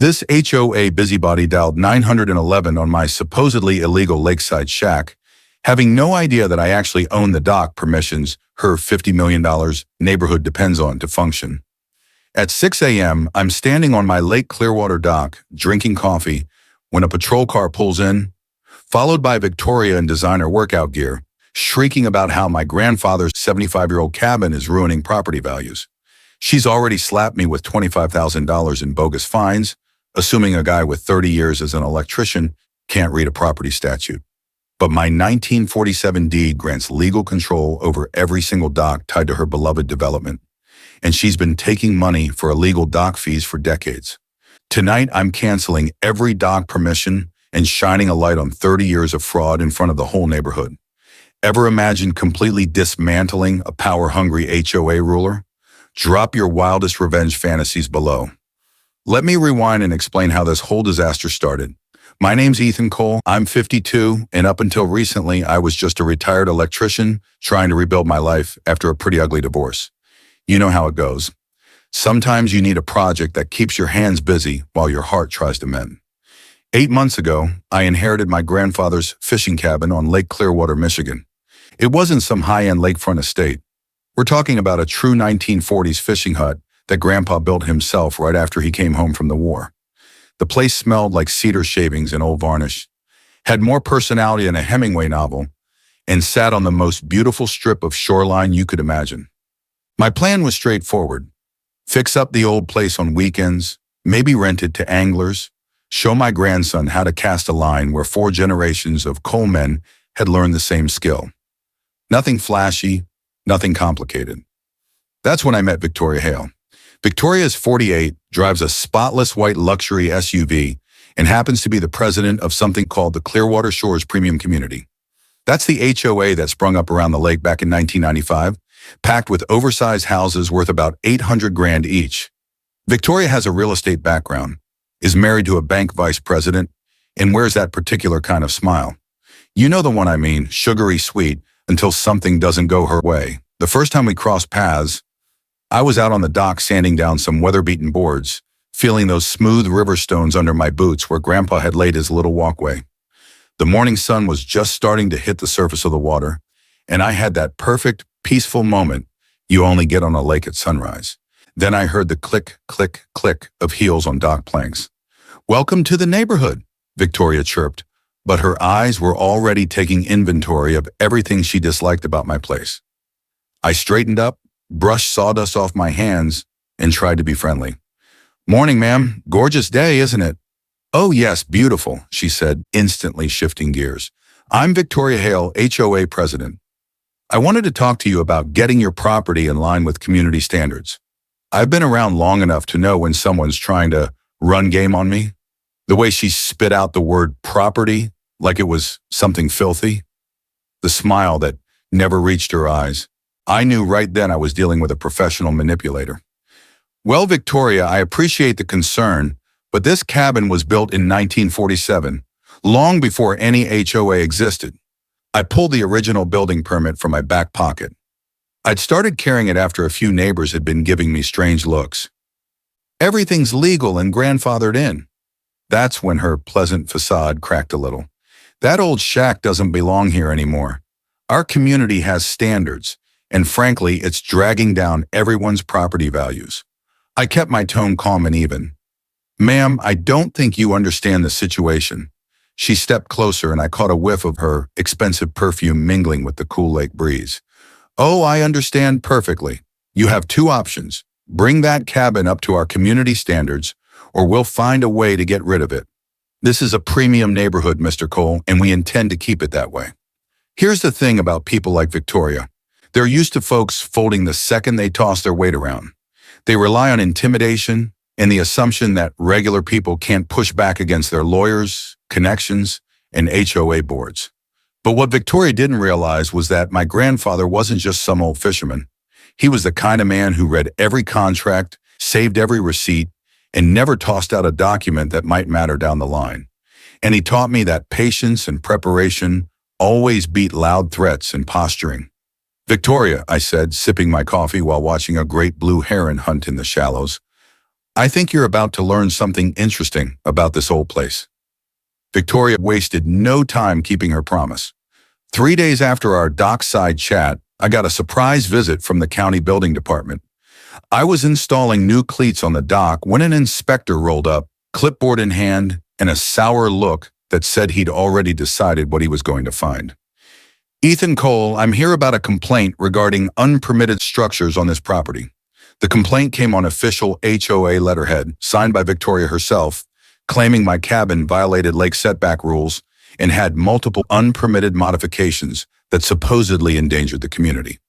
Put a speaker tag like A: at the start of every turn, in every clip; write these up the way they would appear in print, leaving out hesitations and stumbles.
A: This HOA busybody dialed 911 on my supposedly illegal lakeside shack, having no idea that I actually own the dock permissions her $50 million neighborhood depends on to function. At 6 a.m., I'm standing on my Lake Clearwater dock, drinking coffee, when a patrol car pulls in, followed by Victoria in designer workout gear, shrieking about how my grandfather's 75-year-old cabin is ruining property values. She's already slapped me with $25,000 in bogus fines, assuming a guy with 30 years as an electrician can't read a property statute. But my 1947 deed grants legal control over every single dock tied to her beloved development, and she's been taking money for illegal dock fees for decades. Tonight, I'm canceling every dock permission and shining a light on 30 years of fraud in front of the whole neighborhood. Ever imagine completely dismantling a power-hungry HOA ruler? Drop your wildest revenge fantasies below. Let me rewind and explain how this whole disaster started. My name's Ethan Cole, I'm 52, and up until recently, I was just a retired electrician trying to rebuild my life after a pretty ugly divorce. You know how it goes. Sometimes you need a project that keeps your hands busy while your heart tries to mend. 8 months ago, I inherited my grandfather's fishing cabin on Lake Clearwater, Michigan. It wasn't some high-end lakefront estate. We're talking about a true 1940s fishing hut that Grandpa built himself right after he came home from the war. The place smelled like cedar shavings and old varnish, had more personality than a Hemingway novel, and sat on the most beautiful strip of shoreline you could imagine. My plan was straightforward. Fix up the old place on weekends, maybe rent it to anglers, show my grandson how to cast a line where 4 generations of coalmen had learned the same skill. Nothing flashy, nothing complicated. That's when I met Victoria Hale. Victoria is 48, drives a spotless white luxury SUV, and happens to be the president of something called the Clearwater Shores Premium Community. That's the HOA that sprung up around the lake back in 1995, packed with oversized houses worth about $800,000 each. Victoria has a real estate background, is married to a bank vice president, and wears that particular kind of smile. You know the one I mean, sugary sweet, until something doesn't go her way. The first time we crossed paths, I was out on the dock sanding down some weather-beaten boards, feeling those smooth river stones under my boots where Grandpa had laid his little walkway. The morning sun was just starting to hit the surface of the water, and I had that perfect, peaceful moment you only get on a lake at sunrise. Then I heard the click, click, click of heels on dock planks. "Welcome to the neighborhood," Victoria chirped, but her eyes were already taking inventory of everything she disliked about my place. I straightened up, brushed sawdust off my hands, and tried to be friendly. "Morning, ma'am. Gorgeous day, isn't it?" "Oh yes, beautiful," she said, instantly shifting gears. "I'm Victoria Hale, HOA president. I wanted to talk to you about getting your property in line with community standards. I've been around long enough to know when someone's trying to run game on me." The way she spit out the word property like it was something filthy, the smile that never reached her eyes, I knew right then I was dealing with a professional manipulator. "Well, Victoria, I appreciate the concern, but this cabin was built in 1947, long before any HOA existed." I pulled the original building permit from my back pocket. I'd started carrying it after a few neighbors had been giving me strange looks. "Everything's legal and grandfathered in." That's when her pleasant facade cracked a little. "That old shack doesn't belong here anymore. Our community has standards, and frankly, it's dragging down everyone's property values." I kept my tone calm and even. "Ma'am, I don't think you understand the situation." She stepped closer and I caught a whiff of her expensive perfume mingling with the cool lake breeze. "Oh, I understand perfectly. You have 2 options. Bring that cabin up to our community standards, or we'll find a way to get rid of it. This is a premium neighborhood, Mr. Cole, and we intend to keep it that way." Here's the thing about people like Victoria. They're used to folks folding the second they toss their weight around. They rely on intimidation and the assumption that regular people can't push back against their lawyers, connections, and HOA boards. But what Victoria didn't realize was that my grandfather wasn't just some old fisherman. He was the kind of man who read every contract, saved every receipt, and never tossed out a document that might matter down the line. And he taught me that patience and preparation always beat loud threats and posturing. "Victoria," I said, sipping my coffee while watching a great blue heron hunt in the shallows, I think you're about to learn something interesting about this old place. Victoria wasted no time keeping her promise. 3 days after our dockside chat, I got a surprise visit from the county building department. I was installing new cleats on the dock when an inspector rolled up, clipboard in hand, and a sour look that said he'd already decided what he was going to find. Ethan Cole, I'm here about a complaint regarding unpermitted structures on this property. The complaint came on official HOA letterhead, signed by Victoria herself, claiming my cabin violated lake setback rules and had multiple unpermitted modifications that supposedly endangered the community.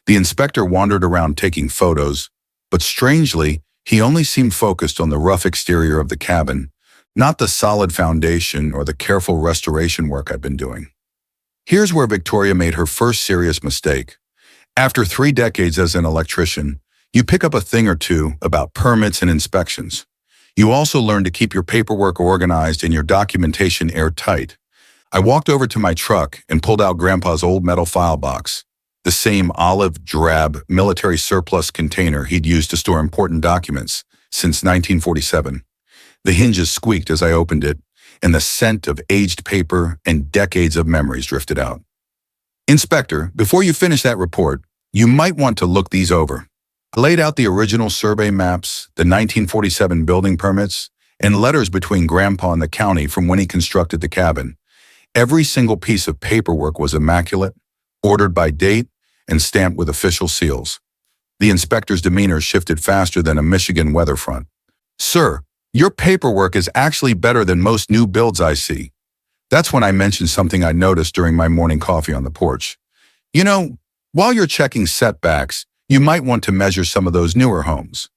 A: The inspector wandered around taking photos, but strangely, he only seemed focused on the rough exterior of the cabin, not the solid foundation or the careful restoration work I'd been doing. Here's where Victoria made her first serious mistake. After 3 decades as an electrician, you pick up a thing or two about permits and inspections. You also learn to keep your paperwork organized and your documentation airtight. I walked over to my truck and pulled out Grandpa's old metal file box, the same olive drab military surplus container he'd used to store important documents since 1947. The hinges squeaked as I opened it, and the scent of aged paper and decades of memories drifted out. Inspector, before you finish that report, you might want to look these over. I laid out the original survey maps, the 1947 building permits, and letters between Grandpa and the county from when he constructed the cabin. Every single piece of paperwork was immaculate, ordered by date, and stamped with official seals. The inspector's demeanor shifted faster than a Michigan weather front. Sir, your paperwork is actually better than most new builds I see. That's when I mentioned something I noticed during my morning coffee on the porch. You know, while you're checking setbacks, you might want to measure some of those newer homes.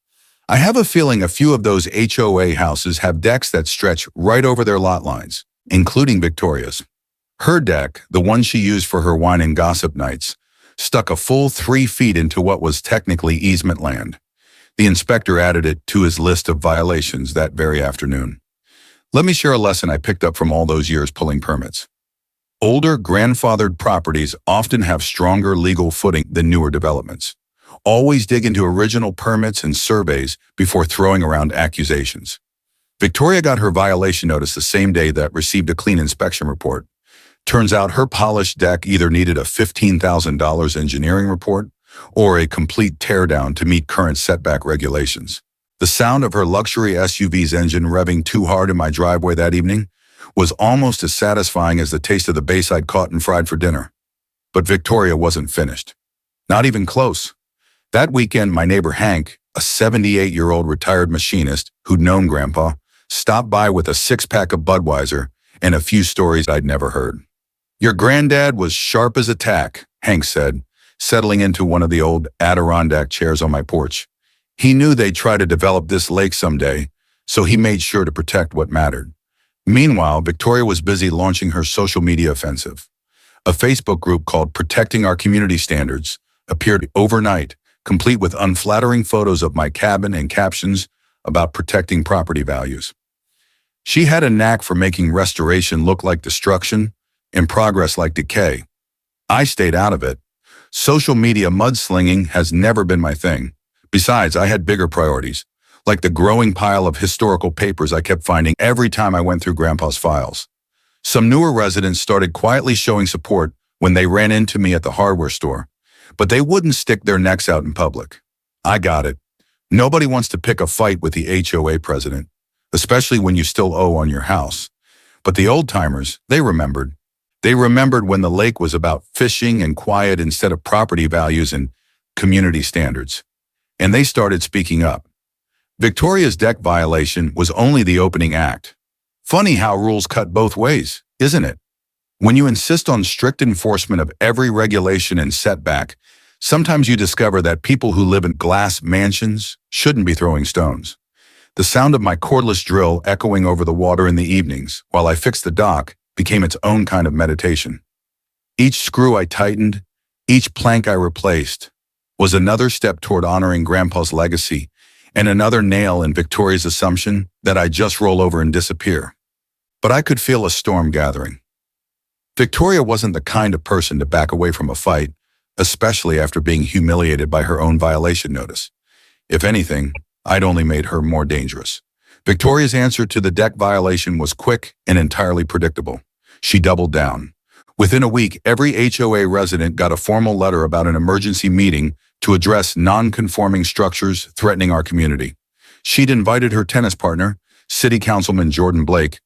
A: I have a feeling a few of those HOA houses have decks that stretch right over their lot lines, including Victoria's. Her deck, the one she used for her wine and gossip nights, stuck a full 3 feet into what was technically easement land. The inspector added it to his list of violations that very afternoon. Let me share a lesson I picked up from all those years pulling permits. Older, grandfathered properties often have stronger legal footing than newer developments. Always dig into original permits and surveys before throwing around accusations. Victoria got her violation notice the same day that received a clean inspection report. Turns out her polished deck either needed a $15,000 engineering report or a complete teardown to meet current setback regulations. The sound of her luxury SUV's engine revving too hard in my driveway that evening was almost as satisfying as the taste of the base I'd caught and fried for dinner. But Victoria wasn't finished. Not even close. That weekend, my neighbor Hank, a 78-year-old retired machinist who'd known Grandpa, stopped by with a 6-pack of Budweiser and a few stories I'd never heard. Your granddad was sharp as a tack, Hank said, settling into one of the old Adirondack chairs on my porch. He knew they'd try to develop this lake someday, so he made sure to protect what mattered. Meanwhile, Victoria was busy launching her social media offensive. A Facebook group called Protecting Our Community Standards appeared overnight, complete with unflattering photos of my cabin and captions about protecting property values. She had a knack for making restoration look like destruction and progress like decay. I stayed out of it. Social media mudslinging has never been my thing. Besides, I had bigger priorities, like the growing pile of historical papers I kept finding every time I went through Grandpa's files. Some newer residents started quietly showing support when they ran into me at the hardware store, but they wouldn't stick their necks out in public. I got it. Nobody wants to pick a fight with the HOA president, especially when you still owe on your house. But the old-timers, they remembered. They remembered when the lake was about fishing and quiet instead of property values and community standards. And they started speaking up. Victoria's deck violation was only the opening act. Funny how rules cut both ways, isn't it? When you insist on strict enforcement of every regulation and setback, sometimes you discover that people who live in glass mansions shouldn't be throwing stones. The sound of my cordless drill echoing over the water in the evenings while I fixed the dock became its own kind of meditation. Each screw I tightened, each plank I replaced, was another step toward honoring Grandpa's legacy and another nail in Victoria's assumption that I'd just roll over and disappear. But I could feel a storm gathering. Victoria wasn't the kind of person to back away from a fight, especially after being humiliated by her own violation notice. If anything, I'd only made her more dangerous. Victoria's answer to the deck violation was quick and entirely predictable. She doubled down. Within a week, every HOA resident got a formal letter about an emergency meeting to address non-conforming structures threatening our community. She'd invited her tennis partner, City Councilman Jordan Blake,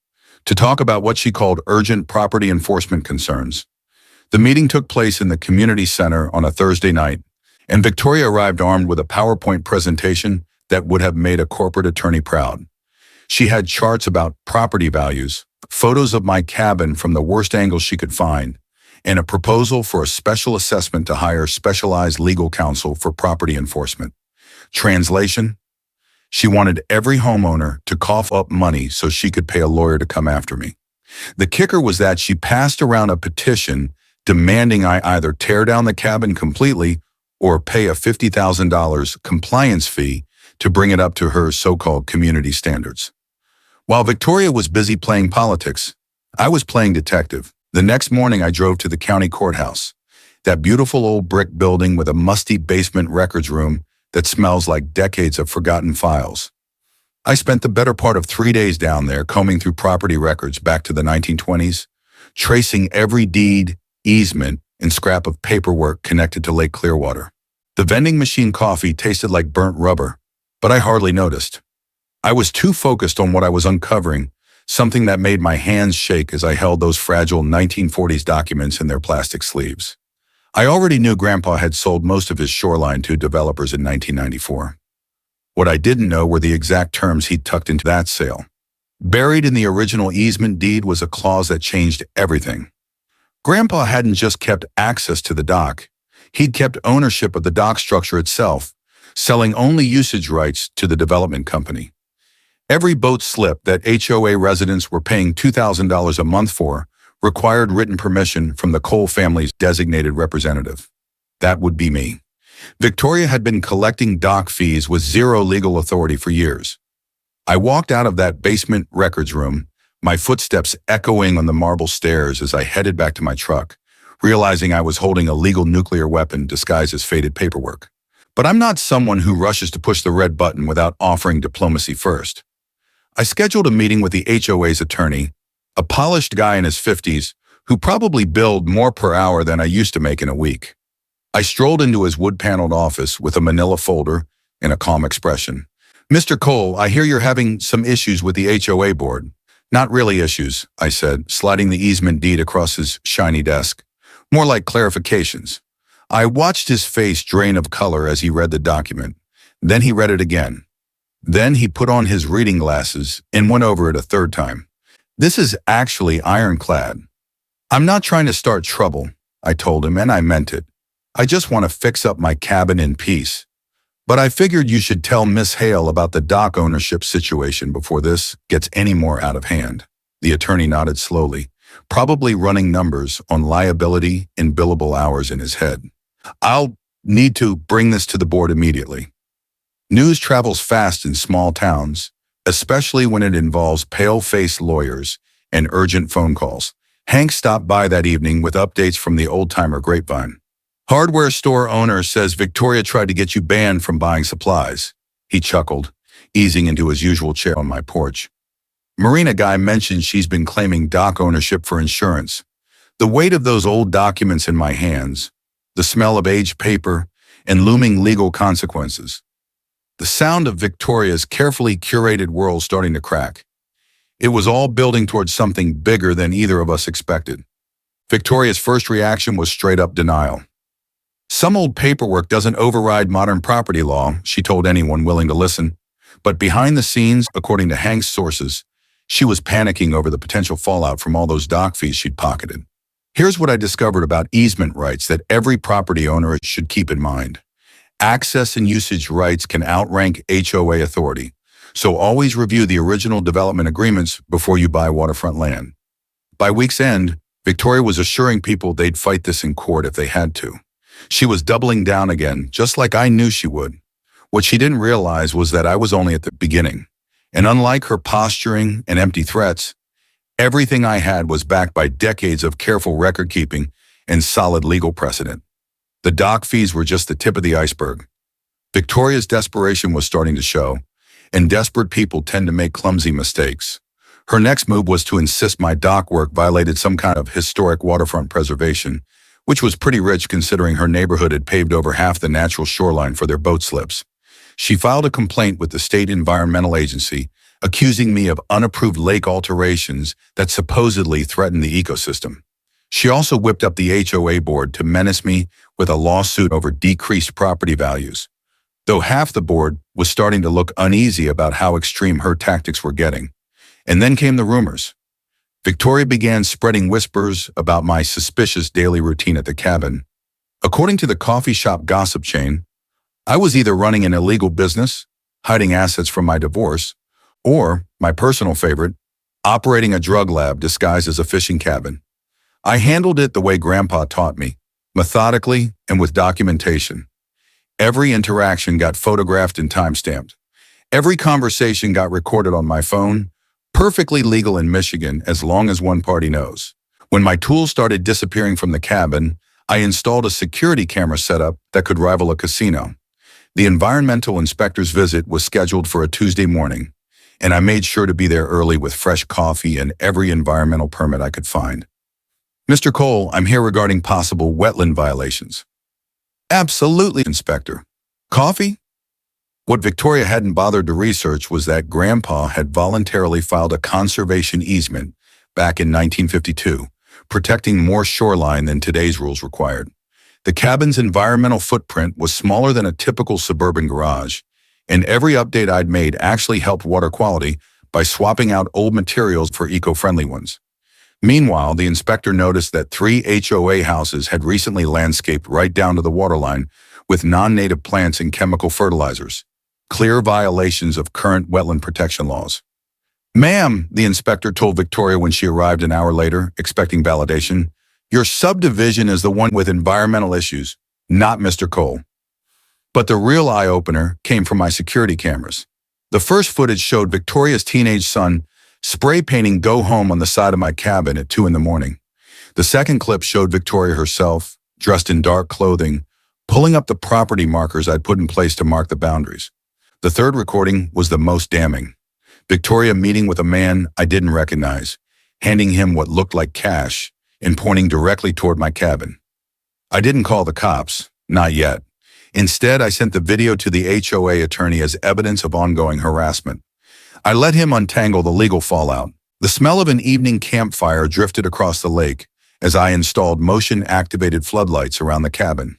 A: to talk about what she called urgent property enforcement concerns. The meeting took place in the community center on a Thursday night, and Victoria arrived armed with a PowerPoint presentation that would have made a corporate attorney proud. She had charts about property values, photos of my cabin from the worst angles she could find, and a proposal for a special assessment to hire specialized legal counsel for property enforcement. Translation: she wanted every homeowner to cough up money so she could pay a lawyer to come after me. The kicker was that she passed around a petition demanding I either tear down the cabin completely or pay a $50,000 compliance fee to bring it up to her so-called community standards. While Victoria was busy playing politics, I was playing detective. The next morning I drove to the county courthouse, that beautiful old brick building with a musty basement records room that smells like decades of forgotten files. I spent the better part of 3 days down there combing through property records back to the 1920s, tracing every deed, easement, and scrap of paperwork connected to Lake Clearwater. The vending machine coffee tasted like burnt rubber, but I hardly noticed. I was too focused on what I was uncovering, something that made my hands shake as I held those fragile 1940s documents in their plastic sleeves. I already knew Grandpa had sold most of his shoreline to developers in 1994. What I didn't know were the exact terms he'd tucked into that sale. Buried in the original easement deed was a clause that changed everything. Grandpa hadn't just kept access to the dock, he'd kept ownership of the dock structure itself, selling only usage rights to the development company. Every boat slip that HOA residents were paying $2,000 a month for required written permission from the Cole family's designated representative. That would be me. Victoria had been collecting dock fees with zero legal authority for years. I walked out of that basement records room, my footsteps echoing on the marble stairs as I headed back to my truck, realizing I was holding a legal nuclear weapon disguised as faded paperwork. But I'm not someone who rushes to push the red button without offering diplomacy first. I scheduled a meeting with the HOA's attorney, a polished guy in his 50s who probably billed more per hour than I used to make in a week. I strolled into his wood-paneled office with a manila folder and a calm expression. "Mr. Cole, I hear you're having some issues with the HOA board." "Not really issues," I said, sliding the easement deed across his shiny desk. "More like clarifications." I watched his face drain of color as he read the document. Then he read it again. Then he put on his reading glasses and went over it a third time. "This is actually ironclad." "I'm not trying to start trouble," I told him, and I meant it. "I just want to fix up my cabin in peace. But I figured you should tell Miss Hale about the dock ownership situation before this gets any more out of hand." The attorney nodded slowly, probably running numbers on liability and billable hours in his head. "I'll need to bring this to the board immediately." News travels fast in small towns, especially when it involves pale-faced lawyers and urgent phone calls. Hank stopped by that evening with updates from the old-timer grapevine. "Hardware store owner says Victoria tried to get you banned from buying supplies." He chuckled, easing into his usual chair on my porch. "Marina guy mentioned she's been claiming dock ownership for insurance." The weight of those old documents in my hands, the smell of aged paper, and looming legal consequences. The sound of Victoria's carefully curated world starting to crack. It was all building towards something bigger than either of us expected. Victoria's first reaction was straight-up denial. "Some old paperwork doesn't override modern property law," she told anyone willing to listen. But behind the scenes, according to Hank's sources, she was panicking over the potential fallout from all those dock fees she'd pocketed. Here's what I discovered about easement rights that every property owner should keep in mind. Access and usage rights can outrank HOA authority, so always review the original development agreements before you buy waterfront land. By week's end, Victoria was assuring people they'd fight this in court if they had to. She was doubling down again, just like I knew she would. What she didn't realize was that I was only at the beginning. And unlike her posturing and empty threats, everything I had was backed by decades of careful record-keeping and solid legal precedent. The dock fees were just the tip of the iceberg. Victoria's desperation was starting to show, and desperate people tend to make clumsy mistakes. Her next move was to insist my dock work violated some kind of historic waterfront preservation, which was pretty rich considering her neighborhood had paved over half the natural shoreline for their boat slips. She filed a complaint with the state environmental agency, accusing me of unapproved lake alterations that supposedly threatened the ecosystem. She also whipped up the HOA board to menace me with a lawsuit over decreased property values, though half the board was starting to look uneasy about how extreme her tactics were getting. And then came the rumors. Victoria began spreading whispers about my suspicious daily routine at the cabin. According to the coffee shop gossip chain, I was either running an illegal business, hiding assets from my divorce, or, my personal favorite, operating a drug lab disguised as a fishing cabin. I handled it the way Grandpa taught me, methodically and with documentation. Every interaction got photographed and timestamped. Every conversation got recorded on my phone, perfectly legal in Michigan as long as one party knows. When my tools started disappearing from the cabin, I installed a security camera setup that could rival a casino. The environmental inspector's visit was scheduled for a Tuesday morning, and I made sure to be there early with fresh coffee and every environmental permit I could find. Mr. Cole, I'm here regarding possible wetland violations. Absolutely, Inspector. Coffee? What Victoria hadn't bothered to research was that Grandpa had voluntarily filed a conservation easement back in 1952, protecting more shoreline than today's rules required. The cabin's environmental footprint was smaller than a typical suburban garage, and every update I'd made actually helped water quality by swapping out old materials for eco-friendly ones. Meanwhile, the inspector noticed that 3 HOA houses had recently landscaped right down to the waterline with non-native plants and chemical fertilizers, clear violations of current wetland protection laws. Ma'am, the inspector told Victoria when she arrived an hour later, expecting validation, your subdivision is the one with environmental issues, not Mr. Cole. But the real eye-opener came from my security cameras. The first footage showed Victoria's teenage son spray painting "Go Home" on the side of my cabin at 2 a.m. The second clip showed Victoria herself, dressed in dark clothing, pulling up the property markers I'd put in place to mark the boundaries. The third recording was the most damning. Victoria meeting with a man I didn't recognize, handing him what looked like cash and pointing directly toward my cabin. I didn't call the cops, not yet. Instead, I sent the video to the HOA attorney as evidence of ongoing harassment. I let him untangle the legal fallout. The smell of an evening campfire drifted across the lake as I installed motion-activated floodlights around the cabin.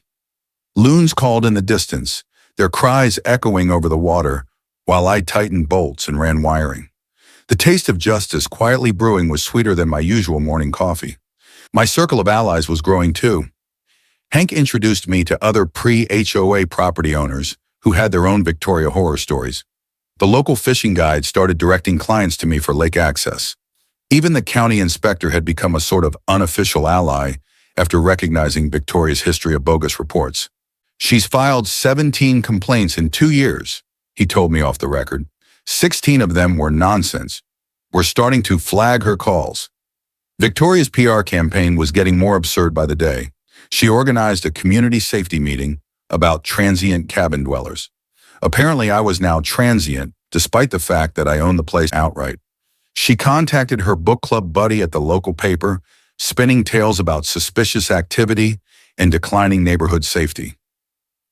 A: Loons called in the distance, their cries echoing over the water, while I tightened bolts and ran wiring. The taste of justice quietly brewing was sweeter than my usual morning coffee. My circle of allies was growing too. Hank introduced me to other pre-HOA property owners who had their own Victoria horror stories. The local fishing guide started directing clients to me for lake access. Even the county inspector had become a sort of unofficial ally after recognizing Victoria's history of bogus reports. She's filed 17 complaints in 2 years, he told me off the record. 16 of them were nonsense. We're starting to flag her calls. Victoria's PR campaign was getting more absurd by the day. She organized a community safety meeting about transient cabin dwellers. Apparently, I was now transient, despite the fact that I owned the place outright. She contacted her book club buddy at the local paper, spinning tales about suspicious activity and declining neighborhood safety.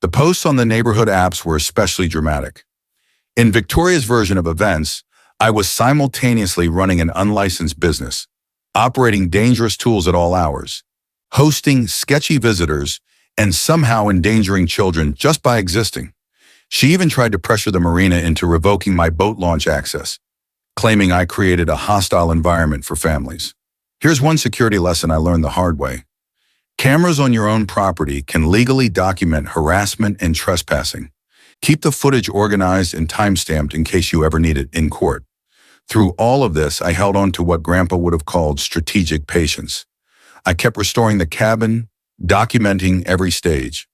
A: The posts on the neighborhood apps were especially dramatic. In Victoria's version of events, I was simultaneously running an unlicensed business, operating dangerous tools at all hours, hosting sketchy visitors, and somehow endangering children just by existing. She even tried to pressure the marina into revoking my boat launch access, claiming I created a hostile environment for families. Here's one security lesson I learned the hard way. Cameras on your own property can legally document harassment and trespassing. Keep the footage organized and time-stamped in case you ever need it in court. Through all of this, I held on to what Grandpa would have called strategic patience. I kept restoring the cabin, documenting every stage.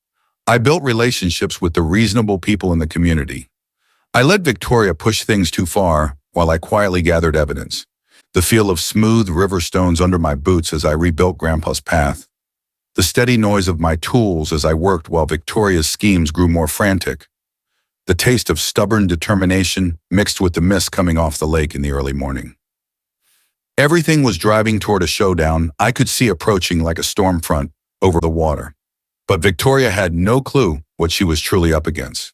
A: I built relationships with the reasonable people in the community. I let Victoria push things too far while I quietly gathered evidence. The feel of smooth river stones under my boots as I rebuilt Grandpa's path. The steady noise of my tools as I worked while Victoria's schemes grew more frantic. the taste of stubborn determination mixed with the mist coming off the lake in the early morning. Everything was driving toward a showdown I could see approaching like a storm front over the water. But Victoria had no clue what she was truly up against.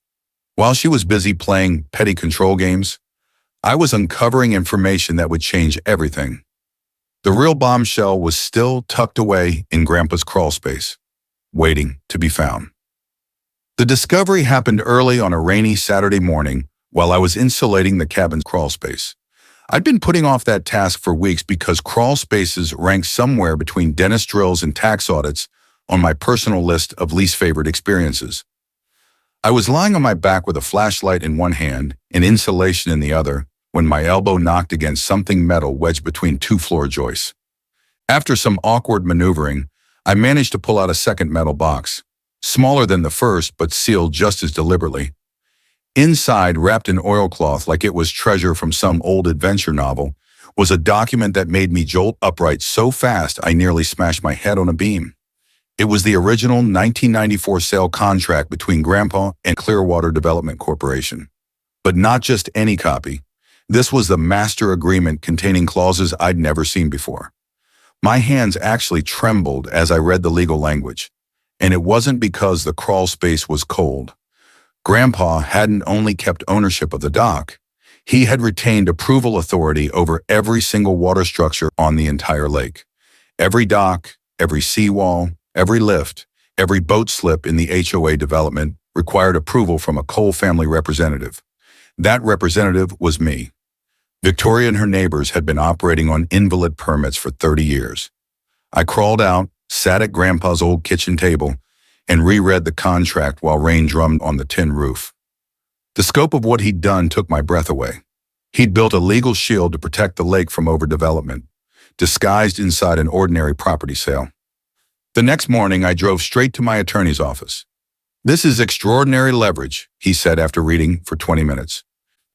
A: While she was busy playing petty control games, I was uncovering information that would change everything. The real bombshell was still tucked away in Grandpa's crawl space, waiting to be found. The discovery happened early on a rainy Saturday morning while I was insulating the cabin's crawl space. I'd been putting off that task for weeks because crawl spaces ranked somewhere between dentist drills and tax audits on my personal list of least favorite experiences. I was lying on my back with a flashlight in one hand and insulation in the other when my elbow knocked against something metal wedged between two floor joists. After some awkward maneuvering, I managed to pull out a second metal box, smaller than the first but sealed just as deliberately. Inside, wrapped in oilcloth like it was treasure from some old adventure novel, was a document that made me jolt upright so fast I nearly smashed my head on a beam. It was the original 1994 sale contract between Grandpa and Clearwater Development Corporation. But not just any copy. This was the master agreement containing clauses I'd never seen before. My hands actually trembled as I read the legal language. And it wasn't because the crawl space was cold. Grandpa hadn't only kept ownership of the dock, he had retained approval authority over every single water structure on the entire lake. Every dock, every seawall, every lift, every boat slip in the HOA development required approval from a Cole family representative. That representative was me. Victoria and her neighbors had been operating on invalid permits for 30 years. I crawled out, sat at Grandpa's old kitchen table, and reread the contract while rain drummed on the tin roof. The scope of what he'd done took my breath away. He'd built a legal shield to protect the lake from overdevelopment, disguised inside an ordinary property sale. The next morning, I drove straight to my attorney's office. "This is extraordinary leverage," he said after reading for 20 minutes.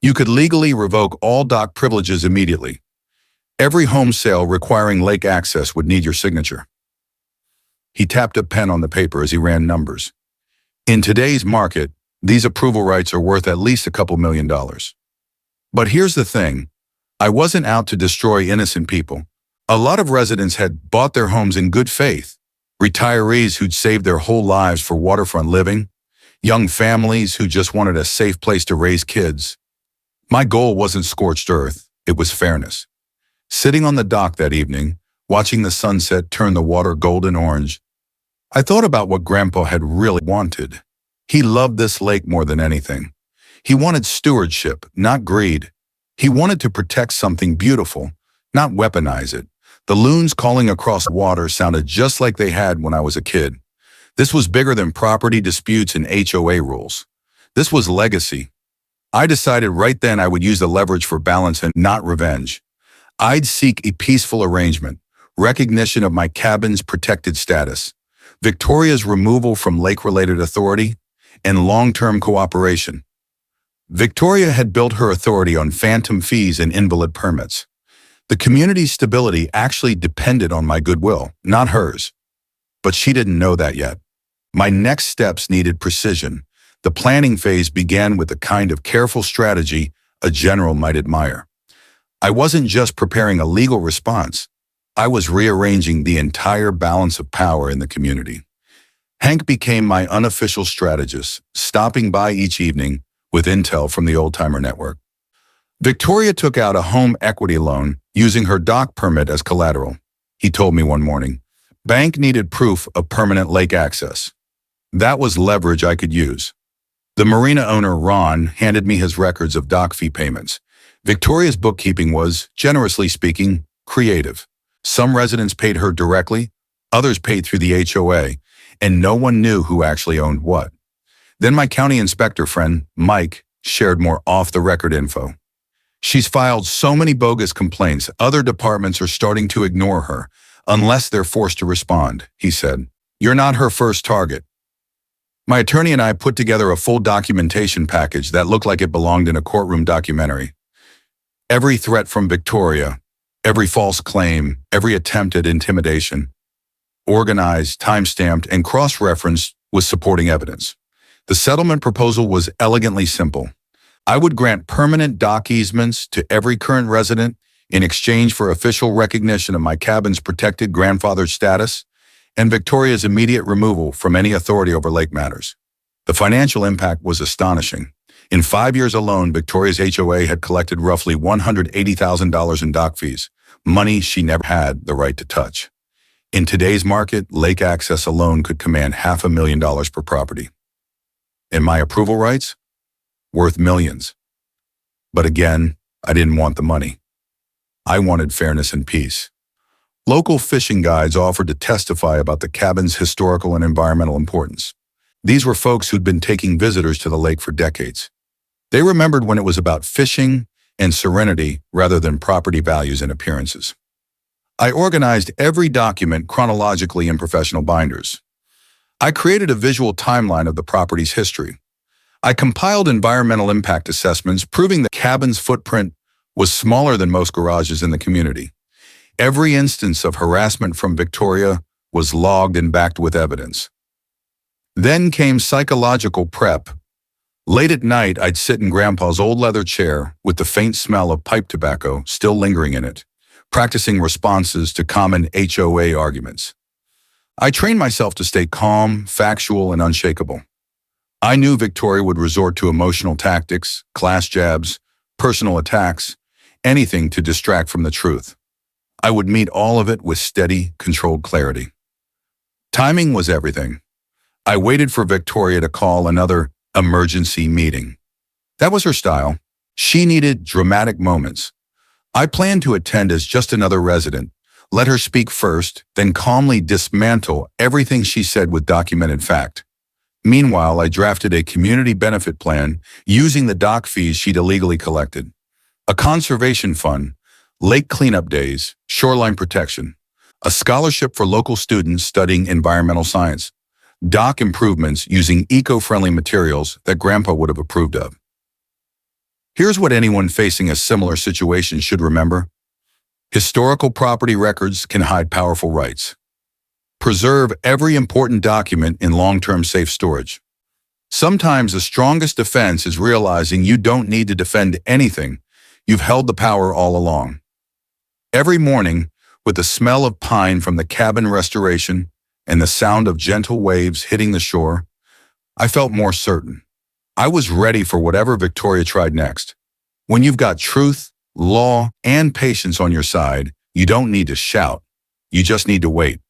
A: "You could legally revoke all dock privileges immediately. Every home sale requiring lake access would need your signature." He tapped a pen on the paper as he ran numbers. In today's market, these approval rights are worth at least a couple $1,000,000. But here's the thing. I wasn't out to destroy innocent people. A lot of residents had bought their homes in good faith. Retirees who'd saved their whole lives for waterfront living. Young families who just wanted a safe place to raise kids. My goal wasn't scorched earth, it was fairness. Sitting on the dock that evening, watching the sunset turn the water golden orange, I thought about what Grandpa had really wanted. He loved this lake more than anything. He wanted stewardship, not greed. He wanted to protect something beautiful, not weaponize it. The loons calling across water sounded just like they had when I was a kid. This was bigger than property disputes and HOA rules. This was legacy. I decided right then I would use the leverage for balance and not revenge. I'd seek a peaceful arrangement, recognition of my cabin's protected status, Victoria's removal from lake-related authority, and long-term cooperation. Victoria had built her authority on phantom fees and invalid permits. The community's stability actually depended on my goodwill, not hers. But she didn't know that yet. My next steps needed precision. The planning phase began with the kind of careful strategy a general might admire. I wasn't just preparing a legal response. I was rearranging the entire balance of power in the community. Hank became my unofficial strategist, stopping by each evening with intel from the old-timer network. Victoria took out a home equity loan using her dock permit as collateral. He told me one morning, bank needed proof of permanent lake access. That was leverage I could use. The marina owner, Ron, handed me his records of dock fee payments. Victoria's bookkeeping was, generously speaking, creative. Some residents paid her directly, others paid through the HOA, and no one knew who actually owned what. Then my county inspector friend, Mike, shared more off-the-record info. "She's filed so many bogus complaints, other departments are starting to ignore her, unless they're forced to respond," he said. "You're not her first target." My attorney and I put together a full documentation package that looked like it belonged in a courtroom documentary. Every threat from Victoria, every false claim, every attempt at intimidation, organized, time-stamped, and cross-referenced with supporting evidence. The settlement proposal was elegantly simple. I would grant permanent dock easements to every current resident in exchange for official recognition of my cabin's protected grandfather status and Victoria's immediate removal from any authority over lake matters. The financial impact was astonishing. In 5 years alone, Victoria's HOA had collected roughly $180,000 in dock fees, money she never had the right to touch. In today's market, lake access alone could command $500,000 per property. And my approval rights? Worth millions. But again, I didn't want the money. I wanted fairness and peace. Local fishing guides offered to testify about the cabin's historical and environmental importance. These were folks who'd been taking visitors to the lake for decades. They remembered when it was about fishing and serenity rather than property values and appearances. I organized every document chronologically in professional binders. I created a visual timeline of the property's history. I compiled environmental impact assessments proving the cabin's footprint was smaller than most garages in the community. Every instance of harassment from Victoria was logged and backed with evidence. Then came psychological prep. Late at night, I'd sit in Grandpa's old leather chair with the faint smell of pipe tobacco still lingering in it, practicing responses to common HOA arguments. I trained myself to stay calm, factual, and unshakable. I knew Victoria would resort to emotional tactics, class jabs, personal attacks, anything to distract from the truth. I would meet all of it with steady, controlled clarity. Timing was everything. I waited for Victoria to call another emergency meeting. That was her style. She needed dramatic moments. I planned to attend as just another resident, let her speak first, then calmly dismantle everything she said with documented fact. Meanwhile, I drafted a community benefit plan using the dock fees she'd illegally collected. A conservation fund, lake cleanup days, shoreline protection, a scholarship for local students studying environmental science, dock improvements using eco-friendly materials that Grandpa would have approved of. Here's what anyone facing a similar situation should remember. Historical property records can hide powerful rights. Preserve every important document in long-term safe storage. Sometimes the strongest defense is realizing you don't need to defend anything. You've held the power all along. Every morning, with the smell of pine from the cabin restoration and the sound of gentle waves hitting the shore, I felt more certain. I was ready for whatever Victoria tried next. When you've got truth, law, and patience on your side, you don't need to shout. You just need to wait.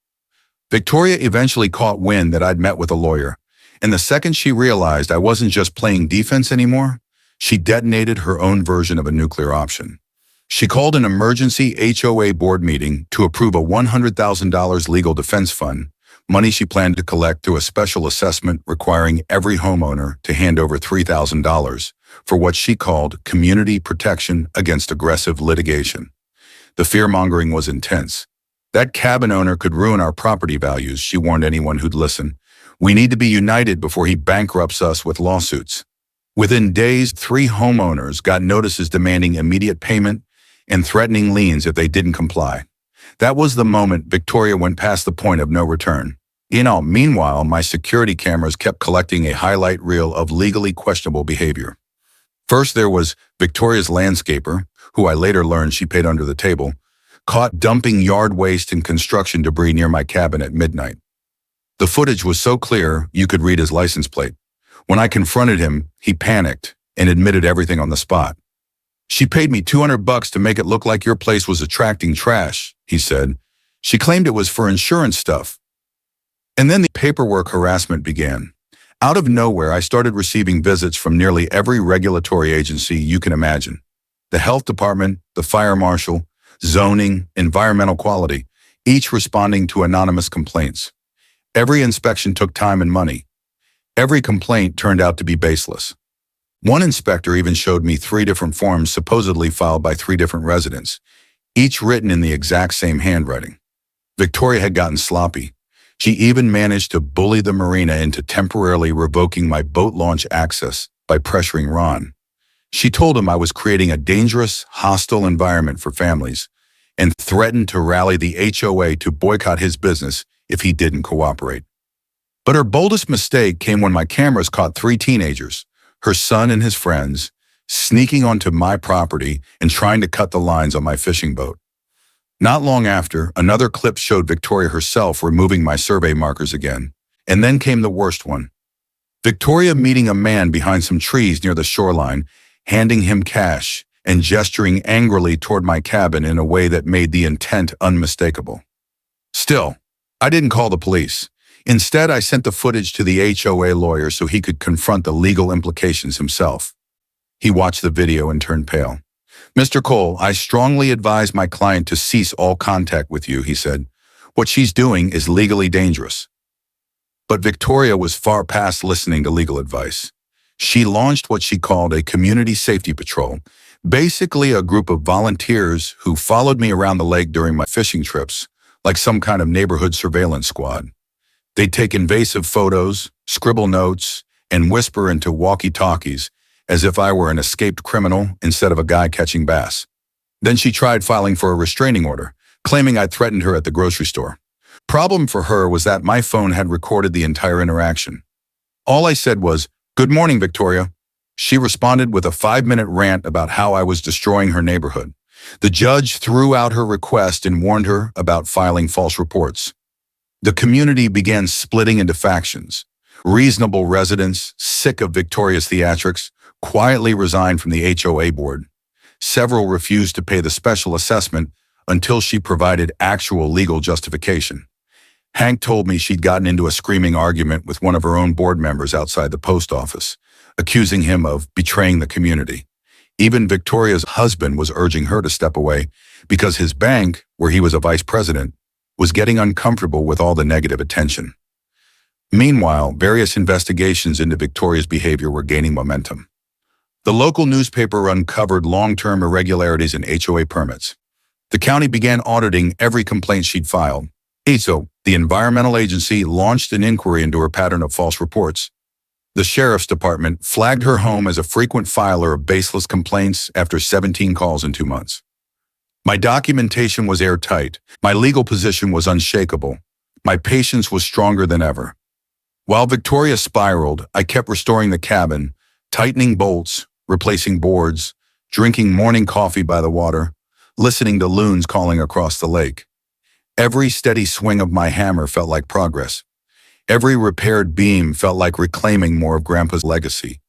A: Victoria eventually caught wind that I'd met with a lawyer, and the second she realized I wasn't just playing defense anymore, she detonated her own version of a nuclear option. She called an emergency HOA board meeting to approve a $100,000 legal defense fund, money she planned to collect through a special assessment requiring every homeowner to hand over $3,000 for what she called community protection against aggressive litigation. The fear-mongering was intense. That cabin owner could ruin our property values, she warned anyone who'd listen. We need to be united before he bankrupts us with lawsuits. Within days, 3 homeowners got notices demanding immediate payment and threatening liens if they didn't comply. That was the moment Victoria went past the point of no return. Meanwhile, my security cameras kept collecting a highlight reel of legally questionable behavior. First, there was Victoria's landscaper, who I later learned she paid under the table, caught dumping yard waste and construction debris near my cabin at midnight. The footage was so clear you could read his license plate. When I confronted him, he panicked and admitted everything on the spot. She paid me $200 to make it look like your place was attracting trash, he said. She claimed it was for insurance stuff. And then the paperwork harassment began. Out of nowhere, I started receiving visits from nearly every regulatory agency you can imagine. The health department, the fire marshal, zoning, environmental quality, each responding to anonymous complaints. Every inspection took time and money. Every complaint turned out to be baseless. One inspector even showed me 3 different forms supposedly filed by 3 different residents, each written in the exact same handwriting. Victoria had gotten sloppy. She even managed to bully the marina into temporarily revoking my boat launch access by pressuring Ron. She told him I was creating a dangerous, hostile environment for families and threatened to rally the HOA to boycott his business if he didn't cooperate. But her boldest mistake came when my cameras caught three teenagers, her son and his friends, sneaking onto my property and trying to cut the lines on my fishing boat. Not long after, another clip showed Victoria herself removing my survey markers again. And then came the worst one. Victoria meeting a man behind some trees near the shoreline, handing him cash and gesturing angrily toward my cabin in a way that made the intent unmistakable. Still, I didn't call the police. Instead, I sent the footage to the HOA lawyer so he could confront the legal implications himself. He watched the video and turned pale. "Mr. Cole, I strongly advise my client to cease all contact with you," he said. "What she's doing is legally dangerous." But Victoria was far past listening to legal advice. She launched what she called a community safety patrol, basically a group of volunteers who followed me around the lake during my fishing trips, like some kind of neighborhood surveillance squad. They'd take invasive photos, scribble notes, and whisper into walkie-talkies as if I were an escaped criminal instead of a guy catching bass. Then she tried filing for a restraining order, claiming I'd threatened her at the grocery store. Problem for her was that my phone had recorded the entire interaction. All I said was, "Good morning, Victoria." She responded with a 5-minute rant about how I was destroying her neighborhood. The judge threw out her request and warned her about filing false reports. The community began splitting into factions. Reasonable residents, sick of Victoria's theatrics, quietly resigned from the HOA board. Several refused to pay the special assessment until she provided actual legal justification. Hank told me she'd gotten into a screaming argument with one of her own board members outside the post office, accusing him of betraying the community. Even Victoria's husband was urging her to step away because his bank, where he was a vice president, was getting uncomfortable with all the negative attention. Meanwhile, various investigations into Victoria's behavior were gaining momentum. The local newspaper uncovered long-term irregularities in HOA permits. The county began auditing every complaint she'd filed. So, the environmental agency launched an inquiry into her pattern of false reports. The sheriff's department flagged her home as a frequent filer of baseless complaints after 17 calls in 2 months. My documentation was airtight. My legal position was unshakable. My patience was stronger than ever. While Victoria spiraled, I kept restoring the cabin, tightening bolts, replacing boards, drinking morning coffee by the water, listening to loons calling across the lake. Every steady swing of my hammer felt like progress. Every repaired beam felt like reclaiming more of Grandpa's legacy.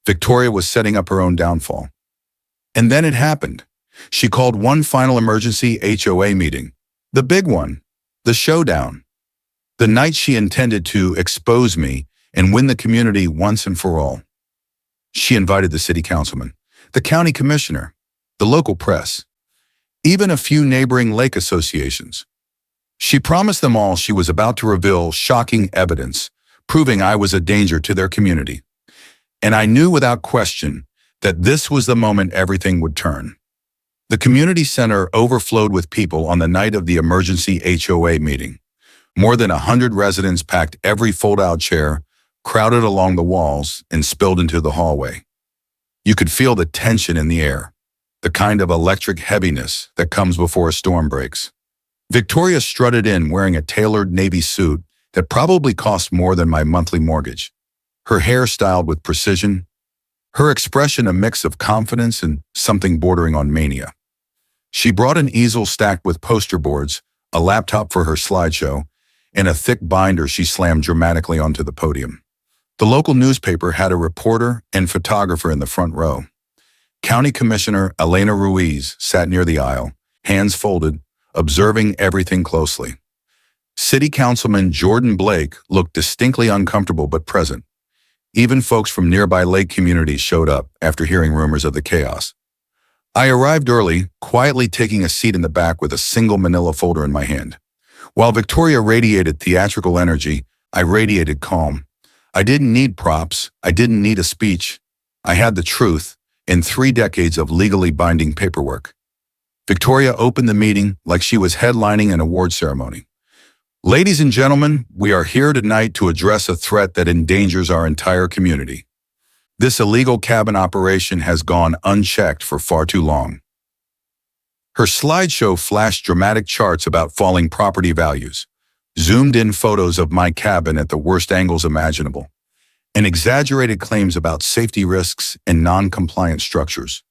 A: Victoria was setting up her own downfall. And then it happened. She called one final emergency HOA meeting. The big one. The showdown. The night she intended to expose me and win the community once and for all. She invited the city councilman, the county commissioner, the local press, even a few neighboring lake associations. She promised them all she was about to reveal shocking evidence, proving I was a danger to their community. And I knew without question that this was the moment everything would turn. The community center overflowed with people on the night of the emergency HOA meeting. More than 100 residents packed every fold-out chair, crowded along the walls, and spilled into the hallway. You could feel the tension in the air, the kind of electric heaviness that comes before a storm breaks. Victoria strutted in wearing a tailored navy suit that probably cost more than my monthly mortgage. Her hair styled with precision, her expression a mix of confidence and something bordering on mania. She brought an easel stacked with poster boards, a laptop for her slideshow, and a thick binder she slammed dramatically onto the podium. The local newspaper had a reporter and photographer in the front row. County Commissioner Elena Ruiz sat near the aisle, hands folded, observing everything closely. City Councilman Jordan Blake looked distinctly uncomfortable but present. Even folks from nearby lake communities showed up after hearing rumors of the chaos. I arrived early, quietly taking a seat in the back with a single manila folder in my hand. While Victoria radiated theatrical energy, I radiated calm. I didn't need props. I didn't need a speech. I had the truth in 3 decades of legally binding paperwork. Victoria opened the meeting like she was headlining an award ceremony. Ladies and gentlemen, we are here tonight to address a threat that endangers our entire community. This illegal cabin operation has gone unchecked for far too long. Her slideshow flashed dramatic charts about falling property values, zoomed-in photos of my cabin at the worst angles imaginable, and exaggerated claims about safety risks and non-compliant structures.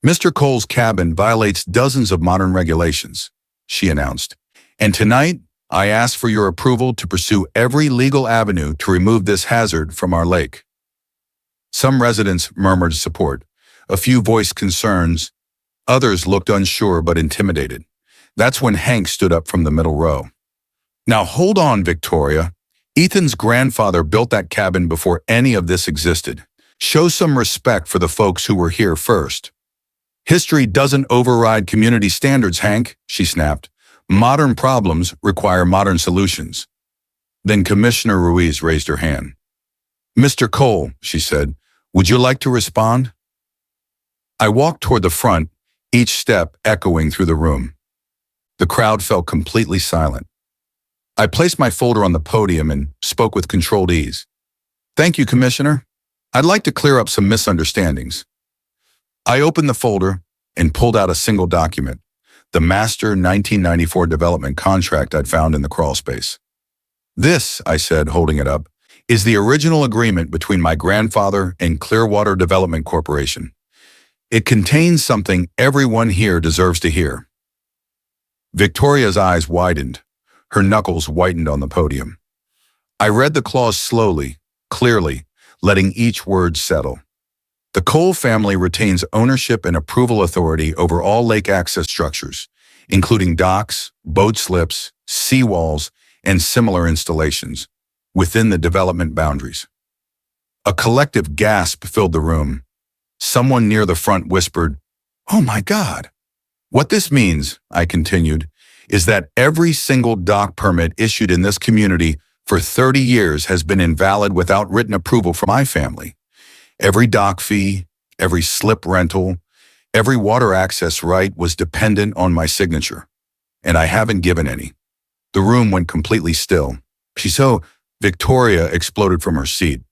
A: "Mr. Cole's cabin violates dozens of modern regulations," she announced, "and tonight I ask for your approval to pursue every legal avenue to remove this hazard from our lake." Some residents murmured support. A few voiced concerns. Others looked unsure but intimidated. That's when Hank stood up from the middle row. "Now hold on, Victoria. Ethan's grandfather built that cabin before any of this existed. Show some respect for the folks who were here first." "History doesn't override community standards, Hank," she snapped. "Modern problems require modern solutions." Then Commissioner Ruiz raised her hand. "Mr. Cole," she said, "would you like to respond?" I walked toward the front, each step echoing through the room. The crowd fell completely silent. I placed my folder on the podium and spoke with controlled ease. "Thank you, Commissioner. I'd like to clear up some misunderstandings." I opened the folder and pulled out a single document, the master 1994 development contract I'd found in the crawl space. "This," I said, holding it up, "is the original agreement between my grandfather and Clearwater Development Corporation. It contains something everyone here deserves to hear." Victoria's eyes widened. Her knuckles whitened on the podium. I read the clause slowly, clearly, letting each word settle. "The Cole family retains ownership and approval authority over all lake access structures, including docks, boat slips, seawalls, and similar installations, within the development boundaries." A collective gasp filled the room. Someone near the front whispered, "Oh my God." "What this means," I continued, "is that every single dock permit issued in this community for 30 years has been invalid without written approval from my family. Every dock fee, every slip rental, every water access right was dependent on my signature, and I haven't given any." The room went completely still. Victoria exploded from her seat.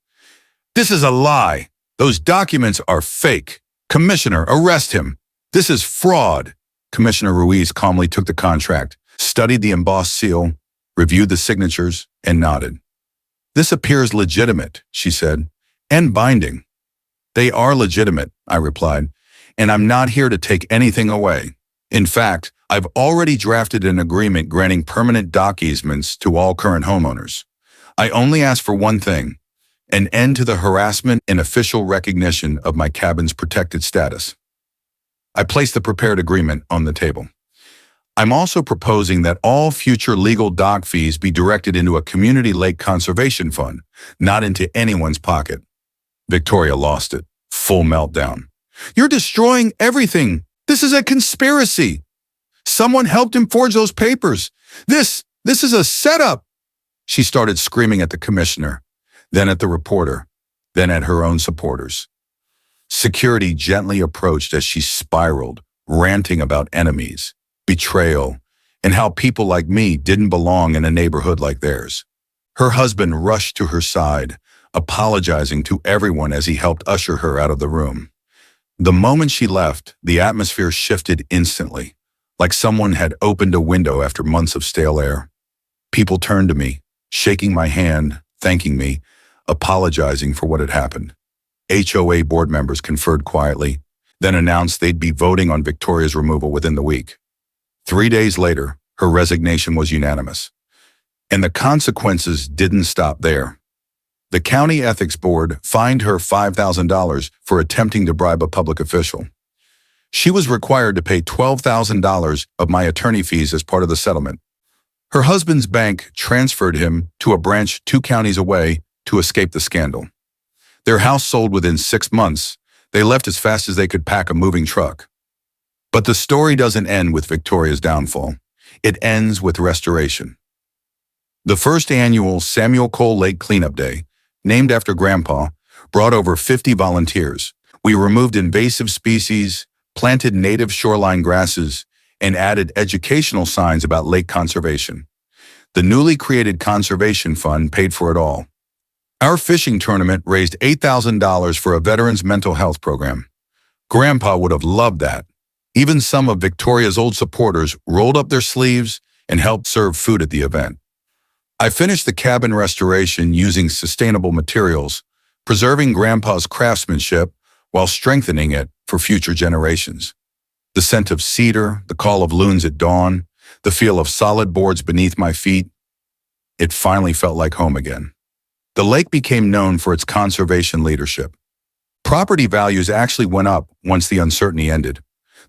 A: "This is a lie. Those documents are fake. Commissioner, arrest him. This is fraud." Commissioner Ruiz calmly took the contract, studied the embossed seal, reviewed the signatures, and nodded. "This appears legitimate," she said, "and binding." "They are legitimate," I replied, "and I'm not here to take anything away. In fact, I've already drafted an agreement granting permanent dock easements to all current homeowners. I only ask for one thing: an end to the harassment and official recognition of my cabin's protected status." I placed the prepared agreement on the table. "I'm also proposing that all future legal dock fees be directed into a community lake conservation fund, not into anyone's pocket." Victoria lost it. Full meltdown. "You're destroying everything. This is a conspiracy. Someone helped him forge those papers. This is a setup." She started screaming at the commissioner, then at the reporter, then at her own supporters. Security gently approached as she spiraled, ranting about enemies, betrayal, and how people like me didn't belong in a neighborhood like theirs. Her husband rushed to her side, apologizing to everyone as he helped usher her out of the room. The moment she left, the atmosphere shifted instantly, like someone had opened a window after months of stale air. People turned to me, shaking my hand, thanking me, apologizing for what had happened. HOA board members conferred quietly, then announced they'd be voting on Victoria's removal within the week. 3 days later, her resignation was unanimous. And the consequences didn't stop there. The county ethics board fined her $5,000 for attempting to bribe a public official. She was required to pay $12,000 of my attorney fees as part of the settlement. Her husband's bank transferred him to a branch 2 counties away to escape the scandal. Their house sold within 6 months. They left as fast as they could pack a moving truck. But the story doesn't end with Victoria's downfall. It ends with restoration. The first annual Samuel Cole Lake Cleanup Day, named after Grandpa, brought over 50 volunteers. We removed invasive species, planted native shoreline grasses, and added educational signs about lake conservation. The newly created conservation fund paid for it all. Our fishing tournament raised $8,000 for a veteran's mental health program. Grandpa would have loved that. Even some of Victoria's old supporters rolled up their sleeves and helped serve food at the event. I finished the cabin restoration using sustainable materials, preserving Grandpa's craftsmanship while strengthening it for future generations. The scent of cedar, the call of loons at dawn, the feel of solid boards beneath my feet, it finally felt like home again. The lake became known for its conservation leadership. Property values actually went up once the uncertainty ended.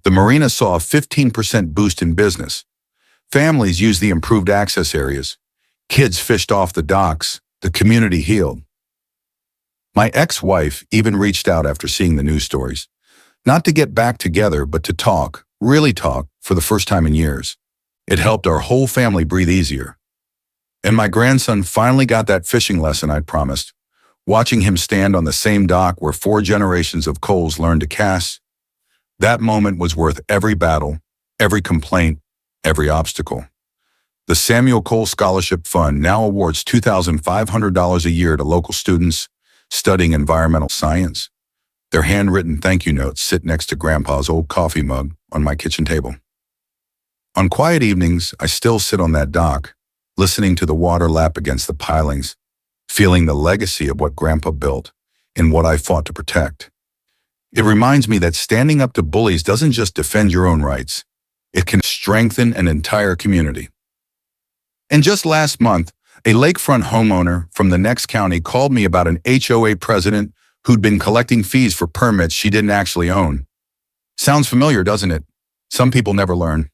A: The marina saw a 15% boost in business. Families used the improved access areas. Kids fished off the docks. The community healed. My ex-wife even reached out after seeing the news stories. Not to get back together, but to talk, really talk, for the first time in years. It helped our whole family breathe easier. And my grandson finally got that fishing lesson I'd promised. Watching him stand on the same dock where 4 generations of Coles learned to cast, that moment was worth every battle, every complaint, every obstacle. The Samuel Cole Scholarship Fund now awards $2,500 a year to local students studying environmental science. Their handwritten thank you notes sit next to Grandpa's old coffee mug on my kitchen table. On quiet evenings, I still sit on that dock, listening to the water lap against the pilings, feeling the legacy of what Grandpa built and what I fought to protect. It reminds me that standing up to bullies doesn't just defend your own rights. It can strengthen an entire community. And just last month, a lakefront homeowner from the next county called me about an HOA president who'd been collecting fees for permits she didn't actually own. Sounds familiar, doesn't it? Some people never learn.